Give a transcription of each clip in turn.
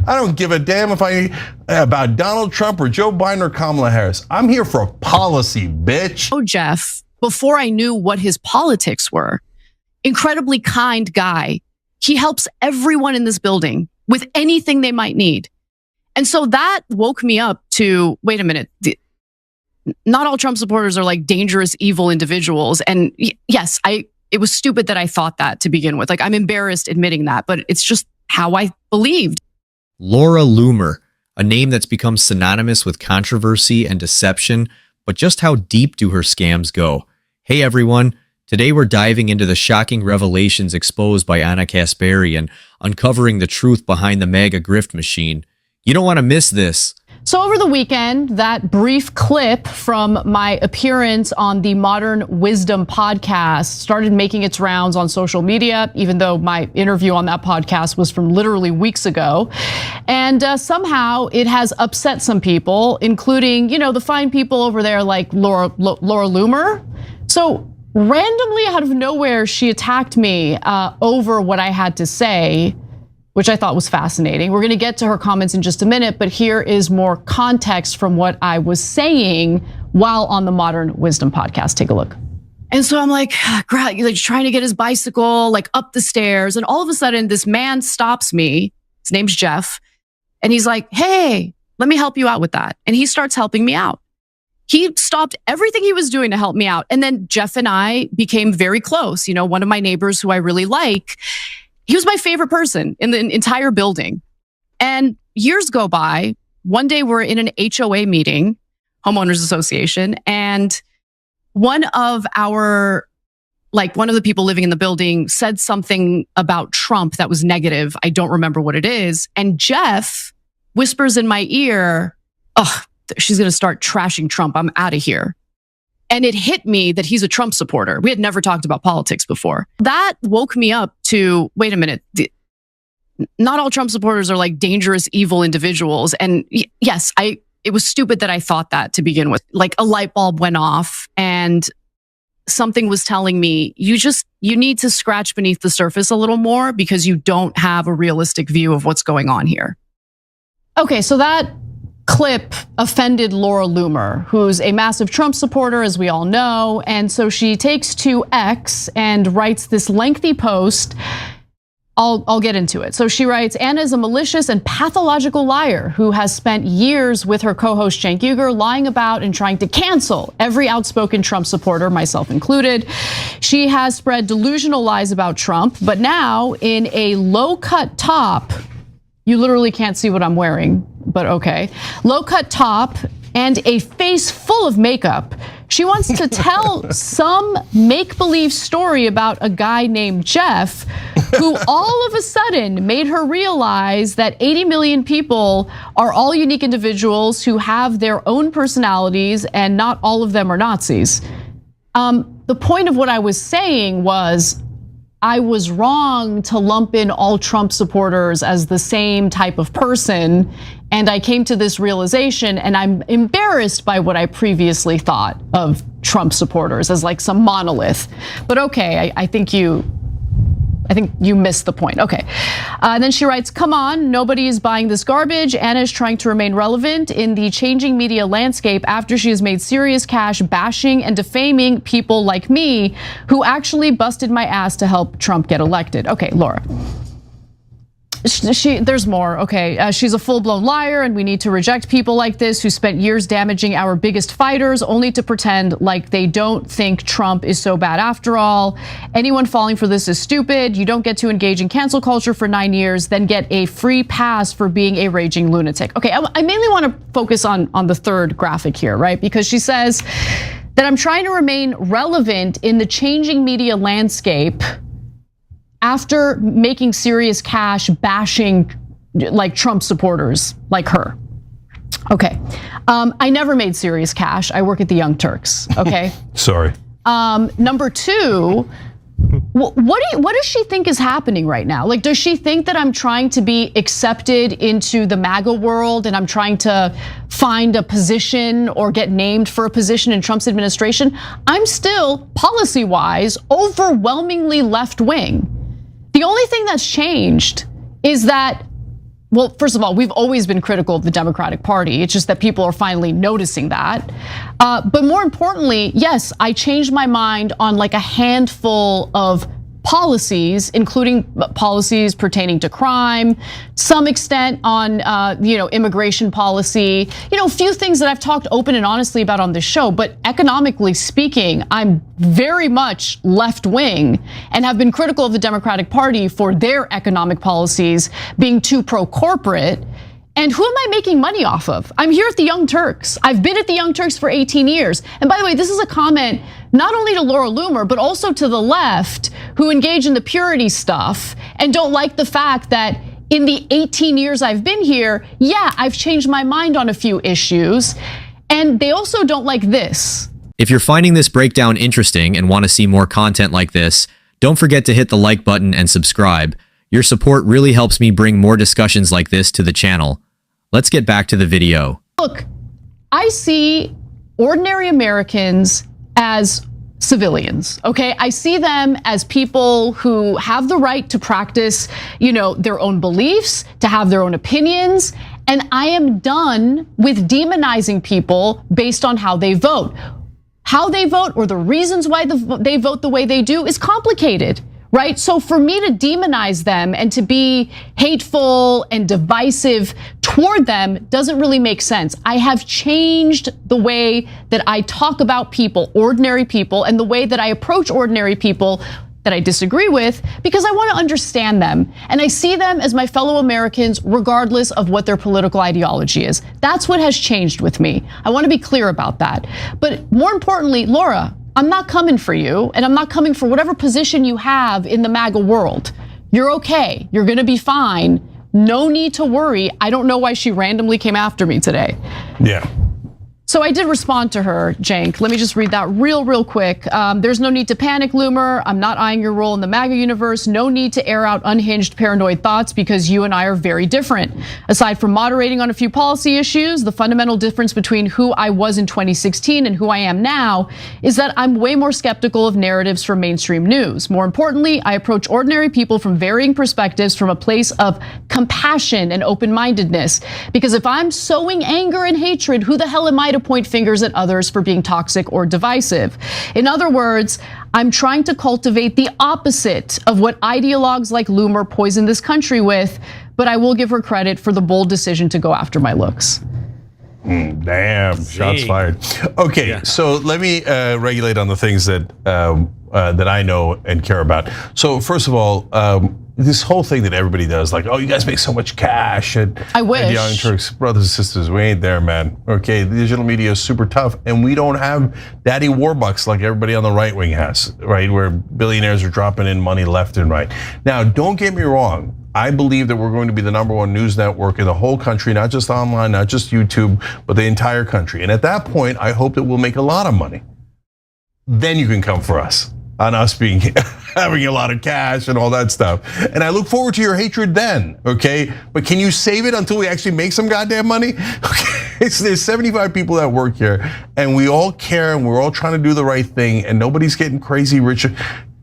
I don't give a damn if about Donald Trump or Joe Biden or Kamala Harris. I'm here for policy, bitch. Oh, Jeff, before I knew what his politics were, incredibly kind guy. He helps everyone in this building with anything they might need. And so that woke me up to, wait a minute, not all Trump supporters are like dangerous, evil individuals. And yes, it was stupid that I thought that to begin with. Like, I'm embarrassed admitting that, but it's just how I believed. Laura Loomer, a name that's become synonymous with controversy and deception, but just how deep do her scams go? Hey everyone, today we're diving into the shocking revelations exposed by Kasparian, uncovering the truth behind the Maga grift machine. You don't want to miss this. So over the weekend, that brief clip from my appearance on the Modern Wisdom podcast started making its rounds on social media, even though my interview on that podcast was from literally weeks ago. And somehow it has upset some people, including, the fine people over there like Laura Loomer. So randomly out of nowhere, she attacked me over what I had to say, which I thought was fascinating. We're gonna get to her comments in just a minute, but here is more context from what I was saying while on the Modern Wisdom podcast. Take a look. And so I'm like trying to get his bicycle like up the stairs, and all of a sudden this man stops me. His name's Jeff, and he's like, "Hey, let me help you out with that." And he starts helping me out. He stopped everything he was doing to help me out. And then Jeff and I became very close. One of my neighbors who I really like, he was my favorite person in the entire building. And years go by. One day we're in an HOA meeting, homeowners association, and one of the people living in the building said something about Trump that was negative. I don't remember what it is. And Jeff whispers in my ear, "Oh, she's going to start trashing Trump. I'm out of here." And it hit me that he's a Trump supporter. We had never talked about politics before. That woke me up to, wait a minute, not all Trump supporters are like dangerous, evil individuals. And yes, it was stupid that I thought that to begin with. Like, a light bulb went off and something was telling me, you need to scratch beneath the surface a little more, because you don't have a realistic view of what's going on here. Okay, so that clip offended Laura Loomer, who's a massive Trump supporter, as we all know. And so she takes to X and writes this lengthy post. I'll get into it. So she writes, "Anna is a malicious and pathological liar who has spent years with her co-host Cenk Uygur lying about and trying to cancel every outspoken Trump supporter, myself included. She has spread delusional lies about Trump, but now in a low-cut top," you literally can't see what I'm wearing, but okay, "low-cut top and a face full of makeup, she wants to tell some make-believe story about a guy named Jeff, who all of a sudden made her realize that 80 million people are all unique individuals who have their own personalities, and not all of them are Nazis." The point of what I was saying was, I was wrong to lump in all Trump supporters as the same type of person. And I came to this realization, and I'm embarrassed by what I previously thought of Trump supporters as like some monolith. But okay, I think you missed the point. Okay. And then she writes, "Come on, nobody is buying this garbage. Anna is trying to remain relevant in the changing media landscape after she has made serious cash bashing and defaming people like me, who actually busted my ass to help Trump get elected." Okay, Laura. There's more, okay. She's a full-blown liar, and we need to reject people like this who spent years damaging our biggest fighters only to pretend like they don't think Trump is so bad after all. Anyone falling for this is stupid. You don't get to engage in cancel culture for 9 years, then get a free pass for being a raging lunatic. Okay, I mainly want to focus on the third graphic here, right? Because she says that I'm trying to remain relevant in the changing media landscape after making serious cash bashing like Trump supporters like her. Okay, I never made serious cash. I work at the Young Turks, okay? Sorry. Number two, what does she think is happening right now? Like, does she think that I'm trying to be accepted into the MAGA world and I'm trying to find a position or get named for a position in Trump's administration? I'm still, policy-wise, overwhelmingly left-wing. The only thing that's changed is that well, first of all, we've always been critical of the Democratic Party. It's just that people are finally noticing that. But more importantly, yes, I changed my mind on like a handful of policies, including policies pertaining to crime, some extent on, immigration policy, a few things that I've talked open and honestly about on this show. But economically speaking, I'm very much left wing and have been critical of the Democratic Party for their economic policies being too pro-corporate. And who am I making money off of? I'm here at the Young Turks. I've been at the Young Turks for 18 years. And by the way, this is a comment not only to Laura Loomer, but also to the left who engage in the purity stuff and don't like the fact that in the 18 years I've been here, yeah, I've changed my mind on a few issues. And they also don't like this. If you're finding this breakdown interesting and want to see more content like this, don't forget to hit the like button and subscribe. Your support really helps me bring more discussions like this to the channel. Let's get back to the video. Look, I see ordinary Americans as civilians, okay? I see them as people who have the right to practice, their own beliefs, to have their own opinions, and I am done with demonizing people based on how they vote. How they vote or the reasons why they vote the way they do is complicated. Right? So for me to demonize them and to be hateful and divisive toward them doesn't really make sense. I have changed the way that I talk about people, ordinary people, and the way that I approach ordinary people that I disagree with because I want to understand them. And I see them as my fellow Americans regardless of what their political ideology is. That's what has changed with me. I want to be clear about that. But more importantly, Laura, I'm not coming for you, and I'm not coming for whatever position you have in the MAGA world. You're okay. You're going to be fine. No need to worry. I don't know why she randomly came after me today. Yeah. So I did respond to her, Cenk. Let me just read that real quick. There's no need to panic, Loomer. I'm not eyeing your role in the MAGA universe. No need to air out unhinged paranoid thoughts because you and I are very different. Aside from moderating on a few policy issues, the fundamental difference between who I was in 2016 and who I am now is that I'm way more skeptical of narratives from mainstream news. More importantly, I approach ordinary people from varying perspectives from a place of compassion and open-mindedness. Because if I'm sowing anger and hatred, who the hell am I to point fingers at others for being toxic or divisive? In other words, I'm trying to cultivate the opposite of what ideologues like Loomer poison this country with, but I will give her credit for the bold decision to go after my looks. Damn, shots fired. Okay, so let me regulate on the things that that I know and care about. So first of all, this whole thing that everybody does, like, oh, you guys make so much cash at Young Turks. Brothers and sisters, we ain't there, man. Okay, the digital media is super tough, and we don't have daddy warbucks like everybody on the right wing has, right? Where billionaires are dropping in money left and right. Now, don't get me wrong. I believe that we're going to be the #1 news network in the whole country, not just online, not just YouTube, but the entire country. And at that point, I hope that we'll make a lot of money. Then you can come for us on us being having a lot of cash and all that stuff. And I look forward to your hatred then, okay? But can you save it until we actually make some goddamn money? Okay, there's 75 people that work here, and we all care, and we're all trying to do the right thing, and nobody's getting crazy rich.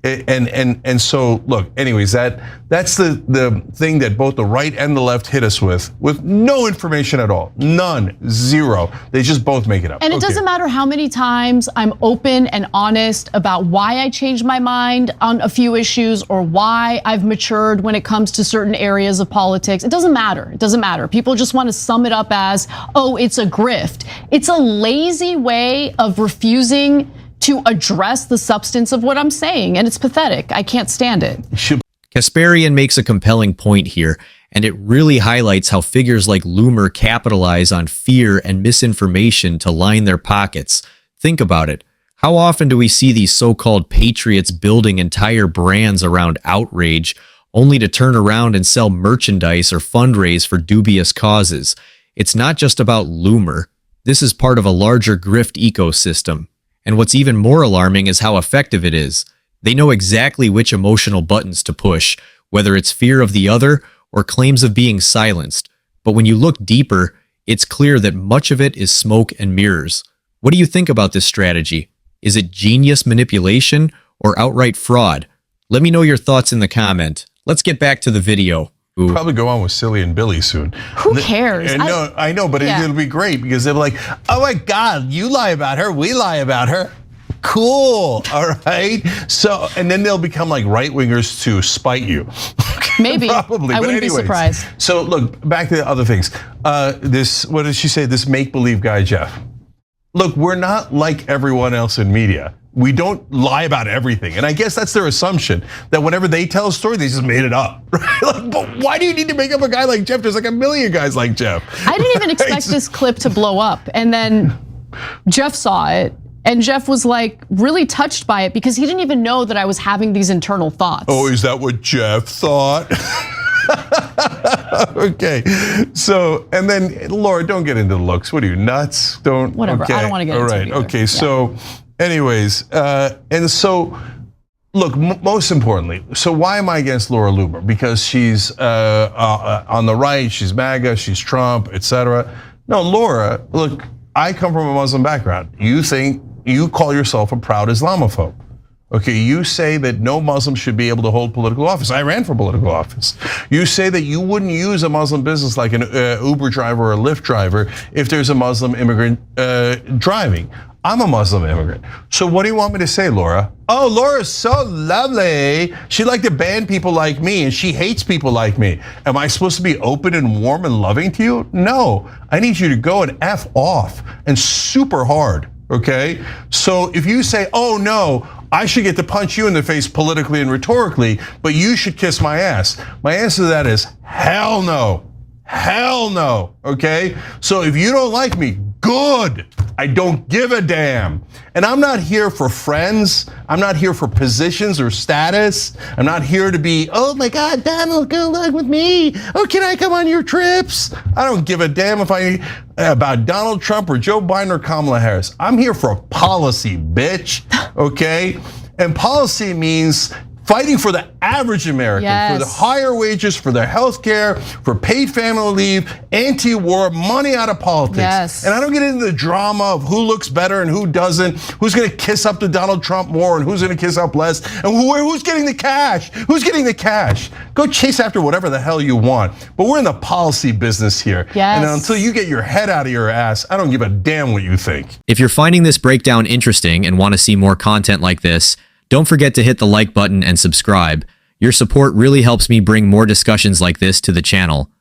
And so look, anyways, that's the thing that both the right and the left hit us with no information at all, none, zero. They just both make it up. And it doesn't matter how many times I'm open and honest about why I changed my mind on a few issues or why I've matured when it comes to certain areas of politics. It doesn't matter. It doesn't matter. People just want to sum it up as, oh, it's a grift. It's a lazy way of refusing to address the substance of what I'm saying, and it's pathetic. I can't stand it. Kasparian makes a compelling point here, and it really highlights how figures like Loomer capitalize on fear and misinformation to line their pockets. Think about it. How often do we see these so-called patriots building entire brands around outrage, only to turn around and sell merchandise or fundraise for dubious causes? It's not just about Loomer. This is part of a larger grift ecosystem. And what's even more alarming is how effective it is. They know exactly which emotional buttons to push, whether it's fear of the other or claims of being silenced. But when you look deeper, it's clear that much of it is smoke and mirrors. What do you think about this strategy? Is it genius manipulation or outright fraud? Let me know your thoughts in the comment. Let's get back to the video. probably go on with Silly and Billy soon. Who cares? I know, but it'll be great because they're like, oh my God, you lie about her, we lie about her. Cool, all right. So, and then they'll become like right wingers to spite you. Maybe, probably. I wouldn't be surprised. So look, back to the other things. What did she say? This make-believe guy, Jeff. Look, we're not like everyone else in media. We don't lie about everything. And I guess that's their assumption, that whenever they tell a story, they just made it up. Right? Like, but why do you need to make up a guy like Jeff? There's like a million guys like Jeff. I didn't even expect this clip to blow up. And then Jeff saw it. And Jeff was like really touched by it because he didn't even know that I was having these internal thoughts. Oh, is that what Jeff thought? Okay, so, and then Laura, don't get into the looks. What are you, nuts? Don't. Whatever, okay. I don't want to get into it either. Okay, so anyways, and so, look, most importantly, so why am I against Laura Loomer? Because she's on the right, she's MAGA, she's Trump, etc. No, Laura, look, I come from a Muslim background. You call yourself a proud Islamophobe. Okay, you say that no Muslim should be able to hold political office. I ran for political office. You say that you wouldn't use a Muslim business like an Uber driver or a Lyft driver if there's a Muslim immigrant driving. I'm a Muslim immigrant. So what do you want me to say, Laura? Oh, Laura's so lovely. She liked to ban people like me and she hates people like me. Am I supposed to be open and warm and loving to you? No, I need you to go and F off and super hard, okay? So if you say, oh no, I should get to punch you in the face politically and rhetorically, but you should kiss my ass. My answer to that is hell no. Hell no, okay? So if you don't like me, good. I don't give a damn. And I'm not here for friends. I'm not here for positions or status. I'm not here to be, oh my God, Donald, go along with me. Oh, can I come on your trips? I don't give a damn about Donald Trump or Joe Biden or Kamala Harris. I'm here for policy, bitch, okay? And policy means fighting for the average American, for the higher wages, for their health care, for paid family leave, anti-war, money out of politics. And I don't get into the drama of who looks better and who doesn't, who's gonna kiss up to Donald Trump more and who's gonna kiss up less, and who's getting the cash? Who's getting the cash? Go chase after whatever the hell you want. But we're in the policy business here. And until you get your head out of your ass, I don't give a damn what you think. If you're finding this breakdown interesting and want to see more content like this, don't forget to hit the like button and subscribe. Your support really helps me bring more discussions like this to the channel.